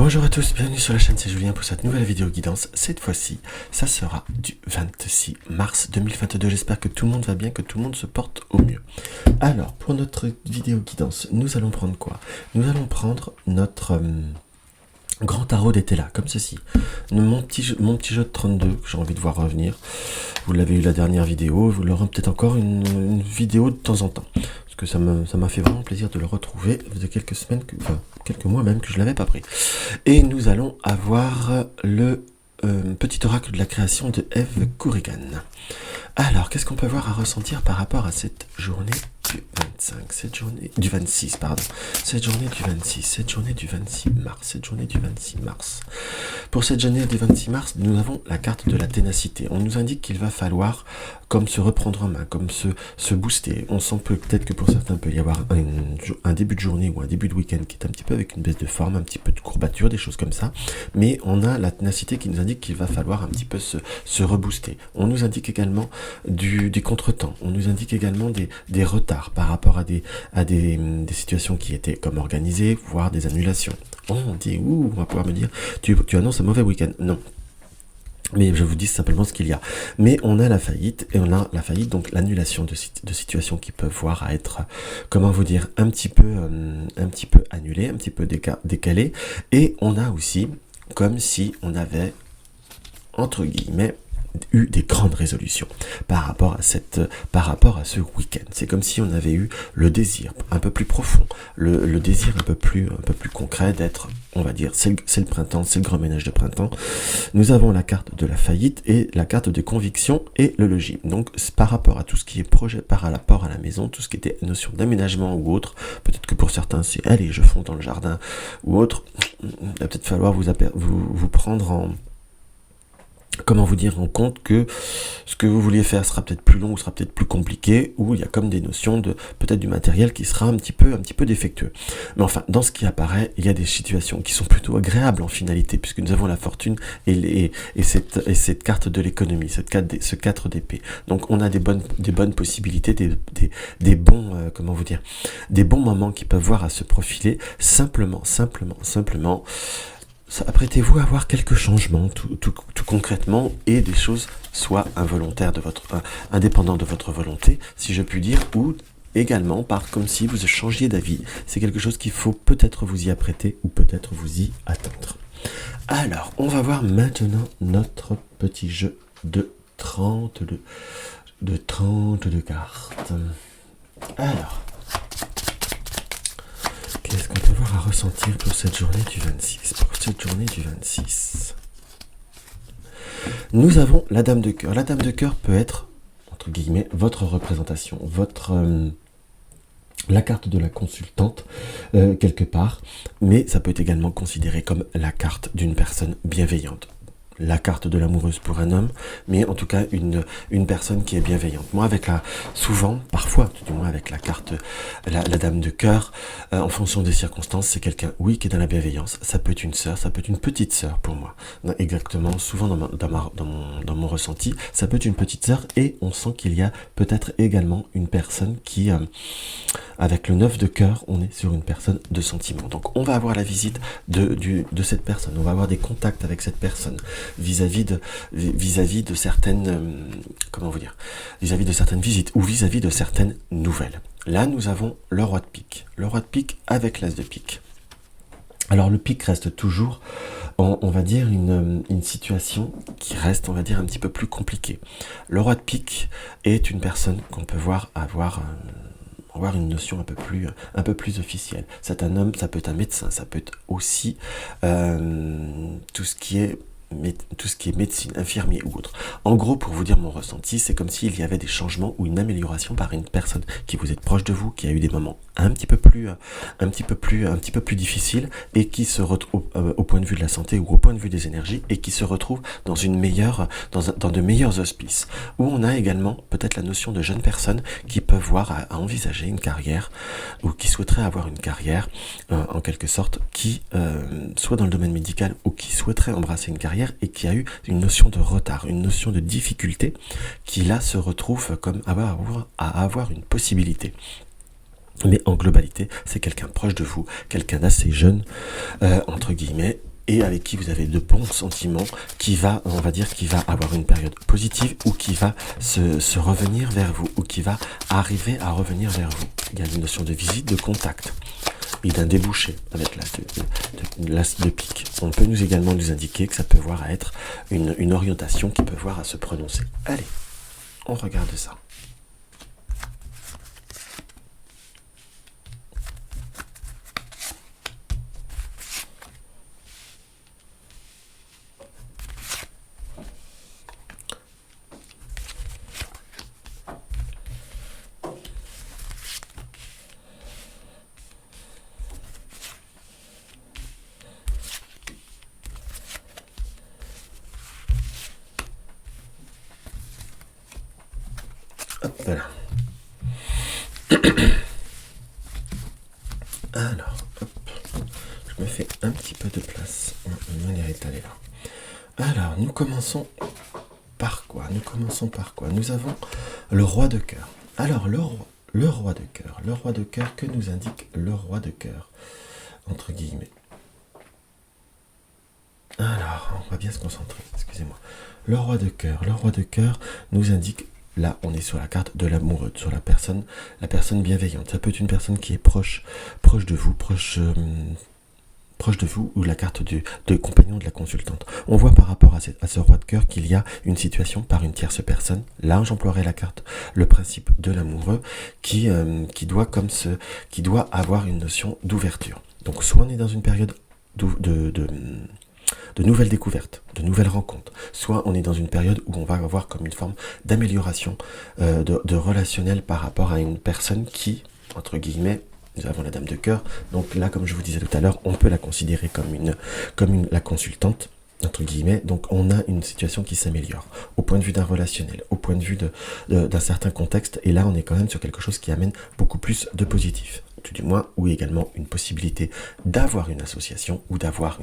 Bonjour à tous, bienvenue sur la chaîne, c'est Julien pour cette nouvelle vidéo guidance. Cette fois-ci, ça sera du 26 mars 2022. J'espère que tout le monde va bien, que tout le monde se porte au mieux. Alors, pour notre vidéo guidance, nous allons prendre quoi? Nous allons prendre notre grand tarot d'été là, comme ceci. Mon petit jeu de 32 que j'ai envie de voir revenir. Vous l'avez eu la dernière vidéo, vous l'aurez peut-être encore une vidéo de temps en temps. Parce que ça m'a fait vraiment plaisir de le retrouver. Ça faisait quelques semaines, quelques mois même que je ne l'avais pas pris. Et nous allons avoir le petit oracle de la création de Eve Corrigan. Alors, qu'est-ce qu'on peut voir à ressentir par rapport à cette journée du 25, cette journée du 26, pardon, cette journée du 26, cette journée du 26 mars, cette journée du 26 mars. Pour cette journée du 26 mars, nous avons la carte de la ténacité. On nous indique qu'il va falloir comme se reprendre en main, comme se booster. On sent peut-être que pour certains, il peut y avoir un début de journée ou un début de week-end qui est un petit peu avec une baisse de forme, un petit peu de courbature, des choses comme ça. Mais on a la ténacité qui nous indique qu'il va falloir un petit peu se rebooster. On nous indique également des contretemps. On nous indique également des retards par rapport à des situations qui étaient comme organisées, voire des annulations. On dit, on va pouvoir me dire, tu annonces un mauvais week-end. Non. Mais je vous dis simplement ce qu'il y a. Mais on a la faillite, et on a la faillite, donc l'annulation de situations qui peuvent voir à être, comment vous dire, un petit peu annulées, un petit peu décalées. Et on a aussi, comme si on avait, entre guillemets, eu des grandes résolutions par rapport à ce week-end. C'est comme si on avait eu le désir un peu plus profond, le désir un peu plus concret d'être, on va dire, c'est le printemps, c'est le grand ménage de printemps. Nous avons la carte de la faillite et la carte de conviction et le logis. Donc par rapport à tout ce qui est projet par rapport à la maison, tout ce qui était notion d'aménagement ou autre, peut-être que pour certains c'est allez je fonds dans le jardin ou autre, il va peut-être falloir vous prendre en compte que ce que vous vouliez faire sera peut-être plus long ou sera peut-être plus compliqué, ou il y a comme des notions de peut-être du matériel qui sera un petit peu défectueux. Mais enfin, dans ce qui apparaît, il y a des situations qui sont plutôt agréables en finalité, puisque nous avons la fortune et cette carte de l'économie, ce 4 d'épée. Donc on a des bonnes possibilités, des bons des bons moments qui peuvent voir à se profiler. Simplement. Apprêtez-vous à avoir quelques changements, tout concrètement, et des choses soit involontaires indépendants de votre volonté, si je puis dire, ou également comme si vous changiez d'avis. C'est quelque chose qu'il faut peut-être vous y apprêter ou peut-être vous y attendre. Alors, on va voir maintenant notre petit jeu de 32 cartes. Alors, qu'est-ce qu'on peut voir à ressentir pour cette journée du 26? Pour cette journée du 26, nous avons la Dame de Cœur. La Dame de Cœur peut être, entre guillemets, votre représentation, la carte de la consultante, quelque part, mais ça peut être également considéré comme la carte d'une personne bienveillante. La carte de l'amoureuse pour un homme, mais en tout cas une personne qui est bienveillante. Moi, parfois, du moins avec la carte, la Dame de Cœur, en fonction des circonstances, c'est quelqu'un, oui, qui est dans la bienveillance. Ça peut être une sœur, ça peut être une petite sœur pour moi. Exactement, souvent dans mon ressenti, ça peut être une petite sœur, et on sent qu'il y a peut-être également une personne qui, avec le 9 de cœur, on est sur une personne de sentiment. Donc on va avoir la visite de cette personne, on va avoir des contacts avec cette personne, vis-à-vis de certaines vis-à-vis de certaines visites ou vis-à-vis de certaines nouvelles. Là, nous avons le roi de pique avec l'as de pique. Alors le pique reste toujours, on va dire, une situation qui reste, on va dire, un petit peu plus compliquée. Le roi de pique est une personne qu'on peut voir avoir une notion un peu plus officielle. C'est un homme, ça peut être un médecin, ça peut être aussi tout ce qui est médecine, infirmier ou autre. En gros, pour vous dire mon ressenti, c'est comme s'il y avait des changements ou une amélioration par une personne qui vous est proche de vous, qui a eu des moments un petit peu plus difficiles, et qui se retrouve au point de vue de la santé ou au point de vue des énergies, et qui se retrouve dans de meilleurs auspices. Où on a également peut-être la notion de jeunes personnes qui peuvent voir à envisager une carrière, ou qui souhaiteraient avoir une carrière, en quelque sorte, qui soit dans le domaine médical, ou qui souhaiteraient embrasser une carrière, et qui a eu une notion de retard, une notion de difficulté, qui là se retrouve comme à avoir une possibilité. Mais en globalité, c'est quelqu'un proche de vous, quelqu'un d'assez jeune, entre guillemets, et avec qui vous avez de bons sentiments, qui va, on va dire, qui va avoir une période positive ou qui va se revenir vers vous ou qui va arriver à revenir vers vous. Il y a une notion de visite, de contact et d'un débouché avec l'as de pique. On peut également nous indiquer que ça peut voir à être une orientation qui peut voir à se prononcer. Allez, on regarde ça. Hop, voilà. Alors, hop, je me fais un petit peu de place. On va étaler là. Alors, nous commençons par quoi? Nous avons le roi de cœur. Alors, le roi de cœur, que nous indique le roi de cœur? Entre guillemets. Alors, on va bien se concentrer, excusez-moi. Le roi de cœur nous indique, là on est sur la carte de l'amoureux, sur la personne bienveillante. Ça peut être une personne qui est proche de vous, proche de vous, ou la carte de compagnon de la consultante. On voit par rapport à ce roi de cœur qu'il y a une situation par une tierce personne. Là, j'emploierai la carte, le principe de l'amoureux, qui doit avoir une notion d'ouverture. Donc, soit on est dans une période de nouvelles découvertes, de nouvelles rencontres, soit on est dans une période où on va avoir comme une forme d'amélioration de relationnel par rapport à une personne qui, entre guillemets, nous avons la dame de cœur, donc là, comme je vous disais tout à l'heure, on peut la considérer comme la consultante, entre guillemets, donc on a une situation qui s'améliore, au point de vue d'un relationnel, au point de vue d'un certain contexte, et là on est quand même sur quelque chose qui amène beaucoup plus de positif, tout du moins, ou également une possibilité d'avoir une association, ou d'avoir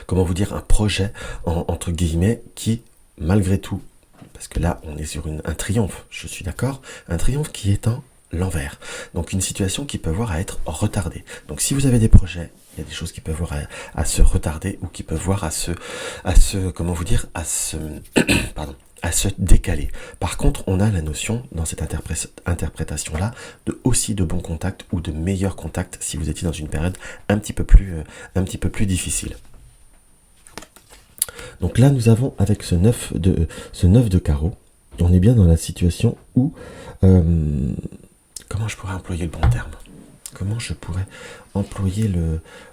comment vous dire, un projet, entre guillemets, qui, malgré tout, parce que là on est sur un triomphe, je suis d'accord, un triomphe qui est en l'envers. Donc une situation qui peut voir à être retardée. Donc si vous avez des projets, il y a des choses qui peuvent voir à se retarder ou qui peuvent voir à se comment vous dire, à se pardon, à se décaler. Par contre, on a la notion dans cette interprétation-là aussi de bons contacts ou de meilleurs contacts si vous étiez dans une période un petit peu plus difficile. Donc là, nous avons avec ce 9 de carreau, on est bien dans la situation où comment je pourrais employer le bon terme?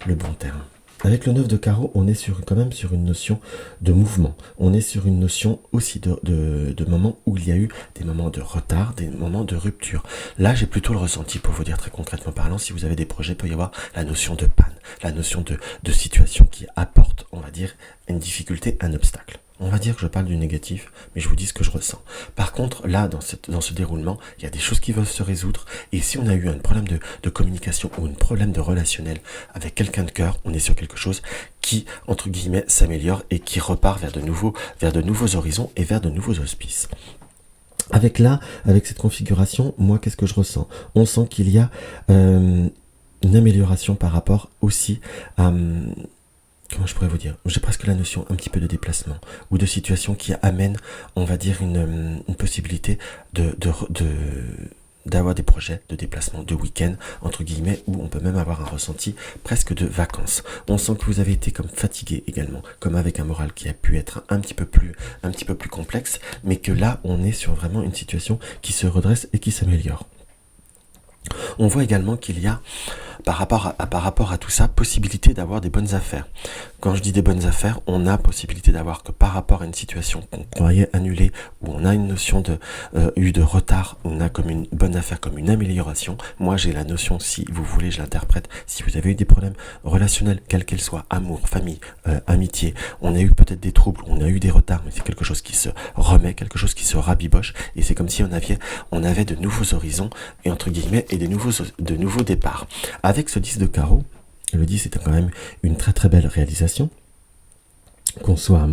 Le bon terme? Avec le 9 de carreau, on est quand même sur une notion de mouvement. On est sur une notion aussi de moments où il y a eu des moments de retard, des moments de rupture. Là, j'ai plutôt le ressenti, pour vous dire très concrètement parlant, si vous avez des projets, il peut y avoir la notion de panne, la notion de situation qui apporte, on va dire, une difficulté, un obstacle. On va dire que je parle du négatif, mais je vous dis ce que je ressens. Par contre, là, dans ce déroulement, il y a des choses qui veulent se résoudre. Et si on a eu un problème de communication ou un problème de relationnel avec quelqu'un de cœur, on est sur quelque chose qui, entre guillemets, s'améliore et qui repart vers de nouveaux horizons et vers de nouveaux auspices. Avec cette configuration, moi, qu'est-ce que je ressens? On sent qu'il y a une amélioration par rapport aussi à... comment je pourrais vous dire? J'ai presque la notion un petit peu de déplacement ou de situation qui amène, on va dire, une possibilité d'avoir des projets de déplacement de week-end, entre guillemets, où on peut même avoir un ressenti presque de vacances. On sent que vous avez été comme fatigué également, comme avec un moral qui a pu être un petit peu plus complexe, mais que là, on est sur vraiment une situation qui se redresse et qui s'améliore. On voit également qu'il y a, par rapport à tout ça, possibilité d'avoir des bonnes affaires. Quand je dis des bonnes affaires, on a possibilité d'avoir que par rapport à une situation qu'on croyait annulée, où on a une notion eu de retard, on a comme une bonne affaire, comme une amélioration. Moi, j'ai la notion, si vous voulez, je l'interprète, si vous avez eu des problèmes relationnels, quels qu'ils soient, amour, famille, amitié, on a eu peut-être des troubles, on a eu des retards, mais c'est quelque chose qui se remet, quelque chose qui se rabiboche, et c'est comme si on avait de nouveaux horizons, et entre guillemets, et de nouveaux départs. Avec ce 10 de carreau, le 10 est quand même une très très belle réalisation, qu'on soit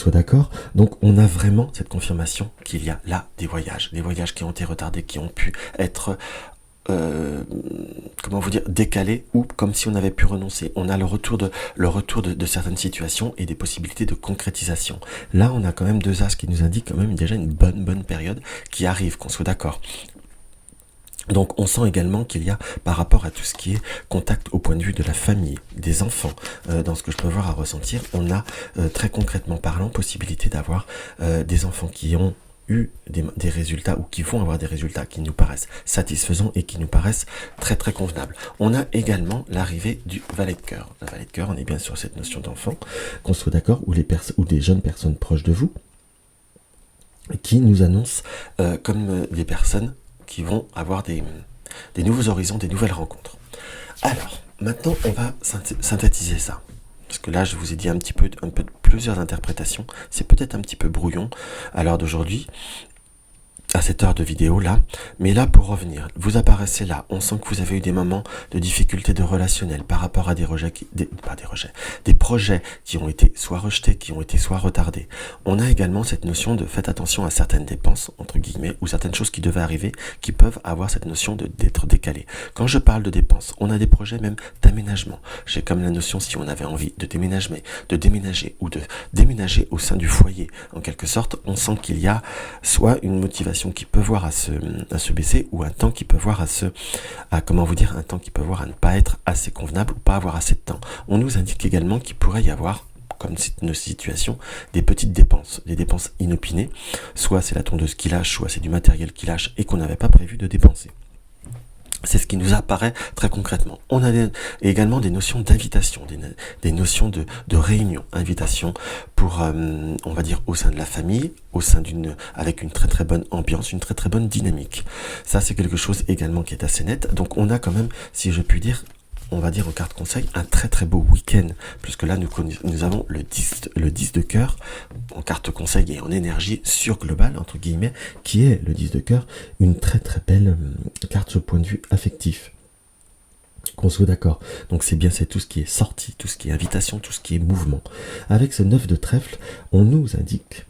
d'accord. Donc on a vraiment cette confirmation qu'il y a là des voyages qui ont été retardés, qui ont pu être comment vous dire, décalé, ou comme si on avait pu renoncer. On a le retour de certaines situations et des possibilités de concrétisation. Là, on a quand même deux as qui nous indiquent quand même déjà une bonne période qui arrive, qu'on soit d'accord. Donc on sent également qu'il y a, par rapport à tout ce qui est contact au point de vue de la famille, des enfants, dans ce que je peux voir à ressentir, on a très concrètement parlant possibilité d'avoir des enfants qui ont eu des résultats, ou qui vont avoir des résultats qui nous paraissent satisfaisants et qui nous paraissent très convenables. On a également l'arrivée du valet de cœur. Le valet de cœur, on est bien sur cette notion d'enfant, qu'on soit d'accord, ou des jeunes personnes proches de vous, qui nous annoncent comme des personnes qui vont avoir des nouveaux horizons, des nouvelles rencontres. Alors, maintenant, on va synthétiser ça. Parce que là, je vous ai dit un peu plusieurs interprétations. C'est peut-être un petit peu brouillon à l'heure d'aujourd'hui, à cette heure de vidéo là, mais là pour revenir, vous apparaissez là, on sent que vous avez eu des moments de difficulté de relationnel par rapport à des projets qui ont été soit rejetés, qui ont été soit retardés. On a également cette notion de faites attention à certaines dépenses, entre guillemets, ou certaines choses qui devaient arriver, qui peuvent avoir cette notion d'être décalées. Quand je parle de dépenses, on a des projets même d'aménagement. J'ai comme la notion, si on avait envie de déménager ou de déménager au sein du foyer, en quelque sorte, on sent qu'il y a soit une motivation qui peut voir à se baisser, ou un temps qui peut voir un temps qui peut voir à ne pas être assez convenable, ou pas avoir assez de temps. On nous indique également qu'il pourrait y avoir, comme c'est une situation, des petites dépenses, des dépenses inopinées, soit c'est la tondeuse qui lâche, soit c'est du matériel qui lâche et qu'on n'avait pas prévu de dépenser. C'est ce qui nous apparaît très concrètement. On a également des notions d'invitation, des notions de réunion, invitation pour, on va dire, au sein de la famille, avec une très bonne ambiance, une très bonne dynamique. Ça, c'est quelque chose également qui est assez net. Donc, on a quand même, si je puis dire, on va dire en carte conseil, un très beau week-end, puisque là nous avons le 10 de cœur en carte conseil et en énergie sur global, entre guillemets, qui est le 10 de cœur, une très belle carte sur le point de vue affectif. Qu'on soit d'accord. Donc c'est tout ce qui est sortie, tout ce qui est invitation, tout ce qui est mouvement. Avec ce 9 de trèfle, on nous indique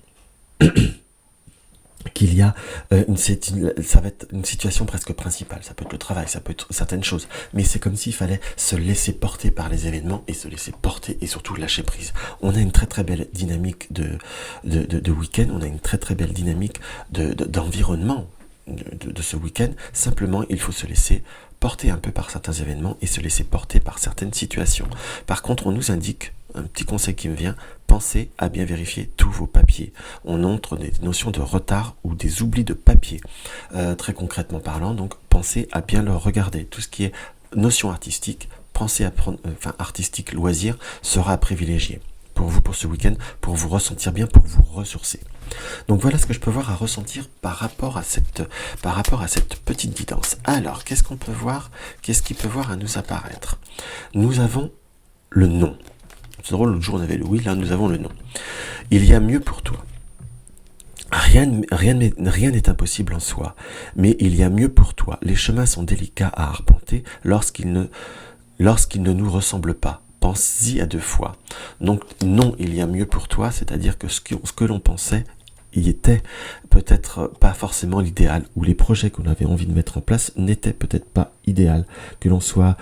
qu'il y a ça va être une situation presque principale. Ça peut être le travail, ça peut être certaines choses, mais c'est comme s'il fallait se laisser porter par les événements et se laisser porter et surtout lâcher prise. On a une très belle dynamique de week-end, on a une très belle dynamique d'environnement de ce week-end. Simplement, il faut se laisser porter un peu par certains événements et se laisser porter par certaines situations. Par contre, on nous indique, un petit conseil qui me vient, pensez à bien vérifier tous vos papiers. On entre des notions de retard ou des oublis de papier. Très concrètement parlant, donc pensez à bien le regarder. Tout ce qui est notion artistique, pensez à prendre, artistique, loisir, sera à privilégier pour vous, pour ce week-end, pour vous ressentir bien, pour vous ressourcer. Donc voilà ce que je peux voir à ressentir par rapport à cette petite guidance. Alors, qu'est-ce qu'on peut voir? Qu'est-ce qui peut voir à nous apparaître? Nous avons le nom. C'est drôle, l'autre jour on avait le oui, là nous avons le nom. Il y a mieux pour toi. Rien n'est impossible en soi, mais il y a mieux pour toi. Les chemins sont délicats à arpenter lorsqu'ils ne nous ressemblent pas. Pense-y à deux fois. Donc non, il y a mieux pour toi, c'est-à-dire que ce que l'on pensait y était peut-être pas forcément l'idéal, ou les projets qu'on avait envie de mettre en place n'étaient peut-être pas idéal, que l'on soit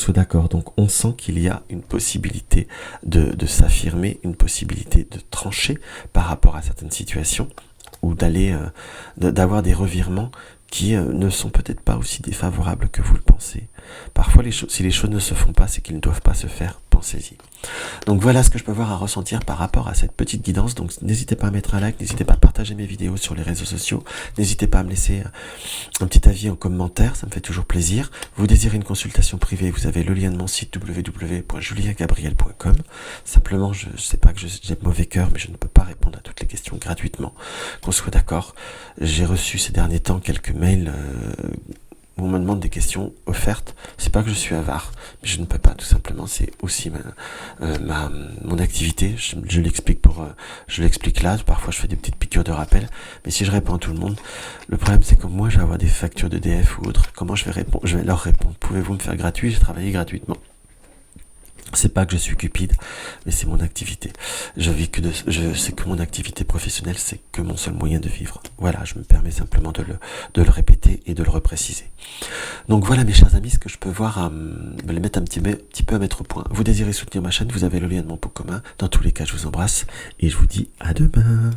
d'accord. Donc on sent qu'il y a une possibilité de s'affirmer, une possibilité de trancher par rapport à certaines situations, ou d'avoir des revirements qui ne sont peut-être pas aussi défavorables que vous le pensez. Parfois, si les choses ne se font pas, c'est qu'ils ne doivent pas se faire, pensez-y. Donc voilà ce que je peux voir à ressentir par rapport à cette petite guidance. Donc n'hésitez pas à mettre un like, n'hésitez pas à partager mes vidéos sur les réseaux sociaux, n'hésitez pas à me laisser un petit avis en commentaire, ça me fait toujours plaisir. Vous désirez une consultation privée, vous avez le lien de mon site www.juliengabriel.com. Simplement, je sais pas que j'ai mauvais cœur, mais je ne peux pas répondre à toutes les questions gratuitement. Qu'on soit d'accord, j'ai reçu ces derniers temps quelques mails où on me demande des questions offertes. C'est pas que je suis avare, mais je ne peux pas, tout simplement. C'est aussi mon activité. Je l'explique là. Parfois, je fais des petites piqûres de rappel. Mais si je réponds à tout le monde, le problème, c'est que moi, je vais avoir des factures d'EDF ou autres. Comment je vais leur répondre? Pouvez-vous me faire gratuit? J'ai travaillé gratuitement. C'est pas que je suis cupide, mais c'est mon activité. Je sais que mon activité professionnelle, c'est que mon seul moyen de vivre. Voilà, je me permets simplement de le répéter et de le repréciser. Donc voilà mes chers amis, ce que je peux voir, me les mettre un petit peu à mettre au point. Vous désirez soutenir ma chaîne, vous avez le lien de mon pot commun. Dans tous les cas, je vous embrasse et je vous dis à demain.